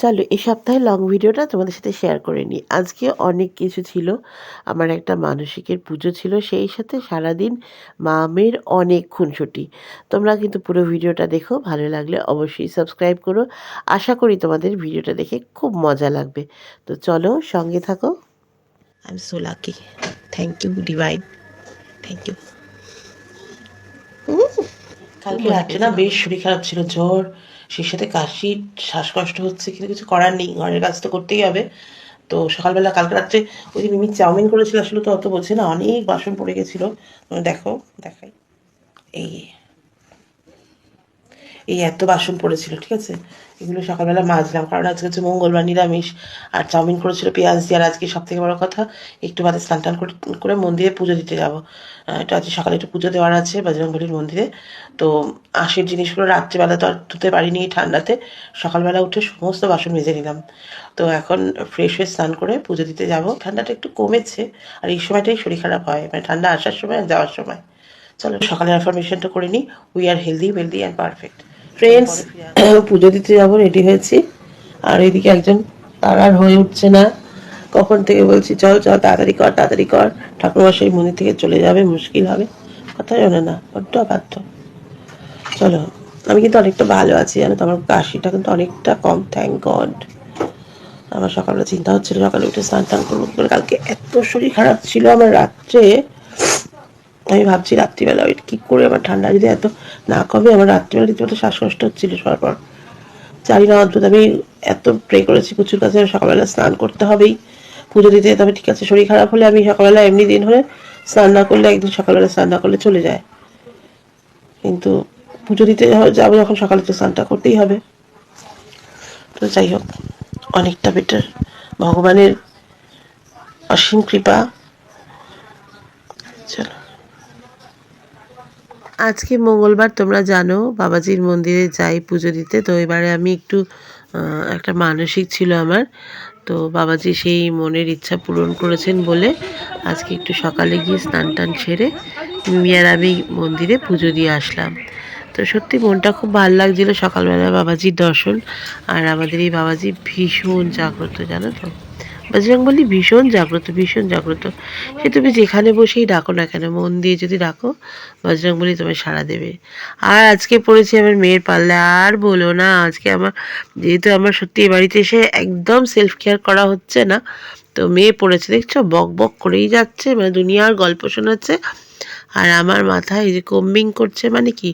চলো এই সপ্তাহে লং ভিডিওটা তোমাদের সাথে শেয়ার করে নিই। আজকে অনেক কিছু ছিল। আমার একটা মানসিকের পুজো ছিল। সেই সাথে সারাদিন মামের অনেক খুনসুটি। তোমরা কিন্তু পুরো ভিডিওটা দেখো। ভালো লাগলে অবশ্যই সাবস্ক্রাইব করো। আশা করি তোমাদের ভিডিওটা দেখে খুব মজা লাগবে। তো চলো সঙ্গে থাকো। I am so lucky. Thank you Divine. Thank you. কালকে রাত্রে না বেশ শরীর খারাপ ছিল, জ্বর, সেই সাথে কাশি, শ্বাসকষ্ট হচ্ছে, কিন্তু কিছু করার নেই, ঘরের কাজ তো করতেই হবে। তো সকালবেলা কালকে রাত্রে ওই যে মিমি চাউমিন করেছিল, আসলে তো অত বলছে না, অনেক বাসন পড়ে গেছিলো। দেখো, দেখাই, এই এই এত বাসন পড়েছিল, ঠিক আছে, এগুলো সকালবেলা মাজলাম, কারণ আজকে হচ্ছে মঙ্গলবার, নিরামিষ। আর চাউমিন করেছিল পেঁয়াজ দিয়ে। আর আজকে সব থেকে বড় কথা, একটু বাদে স্নান টান করে মন্দিরে পুজো দিতে যাবো। এটা আজকে সকালে একটু পুজো দেওয়ার আছে বজরংবলীর মন্দিরে। তো আশের জিনিসগুলো রাত্রিবেলা তো আর ধুতে পারিনি ঠান্ডাতে, সকালবেলা উঠে সমস্ত বাসন মেজে নিলাম। তো এখন ফ্রেশ হয়ে স্নান করে পুজো দিতে যাব। ঠান্ডাটা একটু কমেছে, আর এই সময়টাই শরীর খারাপ হয়, মানে ঠান্ডা আসার সময় আর যাওয়ার সময়। চলো সকালের অ্যাফার্মেশনটা করে নিই। We are healthy, wealthy and perfect. Friends, পুজো দিতে যাবো, রেডি হয়েছি। আর এদিকে একজন তার আর হয়ে উঠছে না, কখন থেকে বলছি চল চল তাড়াতাড়ি কর তাড়াতাড়ি কর, ঠাকুরমশাই মন্দির থেকে চলে যাবে, মুশকিল হবে, কথা জানে না, বড্ড অবাধ্য। চলো, আমি কিন্তু অনেকটা ভালো আছি, জানো তো, আমার কাশিটা কিন্তু অনেকটা কম, থ্যাংক গড। আমার সকালবেলা চিন্তা হচ্ছিল সকালে উঠে স্নান টান করবো, কালকে এত শরীর খারাপ ছিল আমার রাত্রে। আমি ভাবছি রাত্রিবেলা ওই কী করে আমার ঠান্ডা যদি এত না কমে, আমার রাত্রিবেলা রীতিমতো শ্বাসকষ্ট হচ্ছিল সবার পর। জানি না, অদ্ভুত। আমি এত প্রে করেছি প্রচুর কাছে, সকালবেলা স্নান করতে হবেই, পুজো দিতে যেতে হবে, ঠিক আছে। শরীর খারাপ হলে আমি সকালবেলা, এমনি দিন হলে স্নান না করলে, একদিন সকালবেলা স্নান না করলে চলে যায়, কিন্তু পুজো দিতে যাবো যখন, সকালে তো স্নানটা করতেই হবে। তো যাই হোক, অনেকটা বেটার, ভগবানের অসীম কৃপা। চলো, আজকে মঙ্গলবার, তোমরা জানো বাবাজির মন্দিরে যাই পুজো দিতে। তো এবারে আমি একটু একটা মানসিক ছিল আমার, তো বাবাজি সেই মনের ইচ্ছা পূরণ করেছেন বলে আজকে একটু সকালে গিয়ে স্নান টান সেরে মিমি আর আমি মন্দিরে পুজো দিয়ে আসলাম। তো সত্যি মনটা খুব ভালো লাগছিল সকালবেলা বাবাজির দর্শন। আর আমাদের এই বাবাজি ভীষণ জাগ্রত, জানো তো, বজরংবলী ভীষণ জাগ্রত, ভীষণ জাগ্রত। সে তুমি যেখানে বসেই ডাকো না কেন, মন দিয়ে যদি ডাকো, বজরংবলী তোমায় সাড়া দেবে। আর আজকে পড়েছি আমার মেয়ের পাল্লা, আর বলো না, আজকে আমার, যেহেতু আমার সত্যি এ বাড়িতে এসে একদম সেলফ কেয়ার করা হচ্ছে না, তো মেয়ে পড়েছে, দেখছো, বক বক করেই যাচ্ছে, মানে দুনিয়ার গল্প শোনাচ্ছে। আর আমার মাথায় এই যে কম্বিং করছে, মানে কি,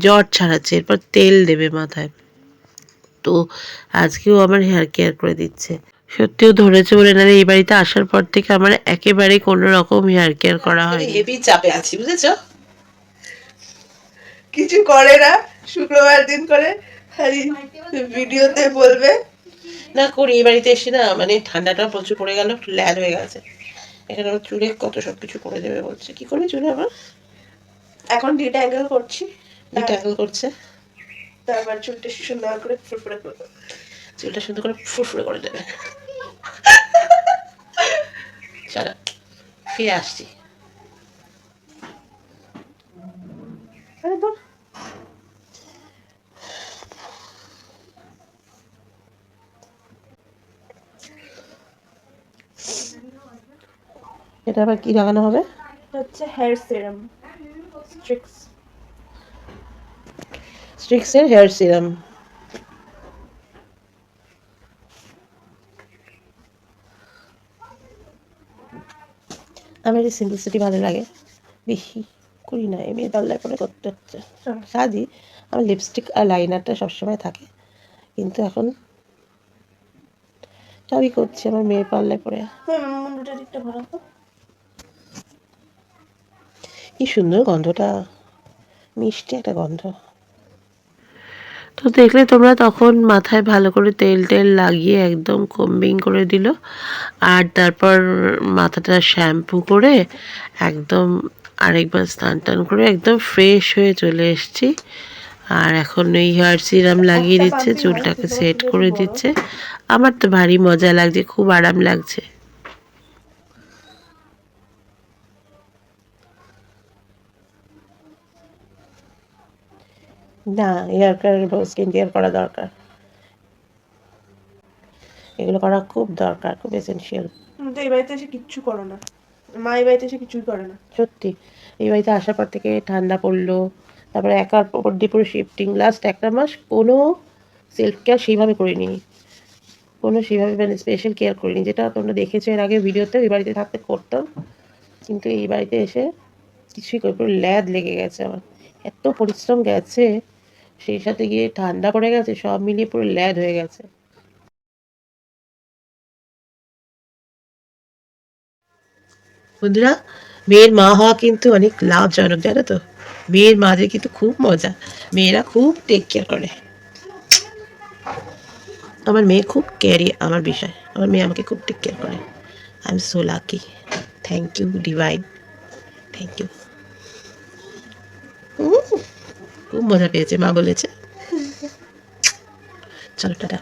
জ্বর ছাড়াচ্ছে, এরপর তেল দেবে মাথায়। তো আজকেও আমার হেয়ার কেয়ার করে দিচ্ছে। সত্যিও ধরেছে বলে, নাহলে এই বাড়িতে আসার পর থেকে আমার একেবারে কোনো রকম হেয়ার কেয়ার করা হয়। হেভি চাপে আছি, বুঝেছো, কিছু করে না, শুক্রবার দিন করে ভিডিওতে বলবে না করি। এই বাড়িতে এসে না, মানে ঠান্ডাটা প্রচুর পড়ে গেল, একটু ল্যাদ হয়ে গেছে। এখানে আমার চুলে কত সব কিছু করে দেবে বলছে। কি করবে চুলে আমার? এখন ডিট্যাঙ্গেল করছি। ডিট্যাঙ্গেল করছে, তারপর চুলটা সুন্দর করে ফুরফুরে করবে, চুলটা সুন্দর করে ফুরফুরে করে দেবে। চলো ফিরে আসছি। এটা আবার কি লাগানো হবে? হচ্ছে হেয়ার সিরাম, স্ট্রিক্স, স্ট্রিক্সের হেয়ার সিরাম। আমার এই সিম্পলিসিটি ভালো লাগে, বেশি করি না, এমনি পাল্লায় করে করতে হচ্ছে। সাজি, আমার লিপস্টিক আর লাইনারটা সবসময় থাকে, কিন্তু এখন সবই করছি আমার মেয়ের পাল্লায় পরে। মুন্ডুটা দিকটা ভালো তো, কি সুন্দর গন্ধটা, মিষ্টি একটা গন্ধ। তো দেখলে তোমরা, তখন মাথায় ভালো করে তেল টেল লাগিয়ে একদম কম্বিং করে দিল, আর তারপর মাথাটা শ্যাম্পু করে একদম আরেকবার স্নান টান করে একদম ফ্রেশ হয়ে চলে এসেছি। আর এখন এই হেয়ার সিরাম লাগিয়ে দিচ্ছে, চুলটাকে সেট করে দিচ্ছে। আমার তো ভারী মজা লাগছে, খুব আরাম লাগছে। না, হেয়ার কেয়ার, স্কিন কেয়ার করা দরকার। এগুলো করা খুব দরকার, খুব এসেনশিয়াল। তুমি তো এই বাড়িতে এসে কিচ্ছু করো না, মা এই বাড়িতে এসে কিছুই করে না। সত্যি এই বাড়িতে আসার পর থেকে ঠান্ডা পড়লো, তারপরে একার ওপর দিয়ে পুরো শিফটিং, লাস্ট একটা মাস কোনো সেলফ কেয়ার সেইভাবে করিনি, কোনো সেইভাবে মানে স্পেশাল কেয়ার করিনি, যেটা তোমরা দেখেছো এর আগে ভিডিওতে এই বাড়িতে থাকতে করতাম। কিন্তু এই বাড়িতে এসে কিছুই করি, পুরো ল্যাদ লেগে গেছে আমার, এত পরিশ্রম গেছে, সেই সাথে গিয়ে ঠান্ডা পড়ে গেছে, সব মিলিয়ে পুরো ল্যাদ হয়ে গেছে। বন্ধুরা, মেয়ের মা হওয়া কিন্তু অনেক লাভজনক, জানো তো। মেয়ের মাঝে কিন্তু খুব মজা, মেয়েরা খুব টেক কেয়ার করে। আমার মেয়ে খুব কেয়ারি আমার বিষয়, আমার মেয়ে আমাকে খুব টেক কেয়ার করে। I am so lucky. Thank you Divine, thank you. খুব মজা পেয়েছে, মা বলেছে। চলো টাটা।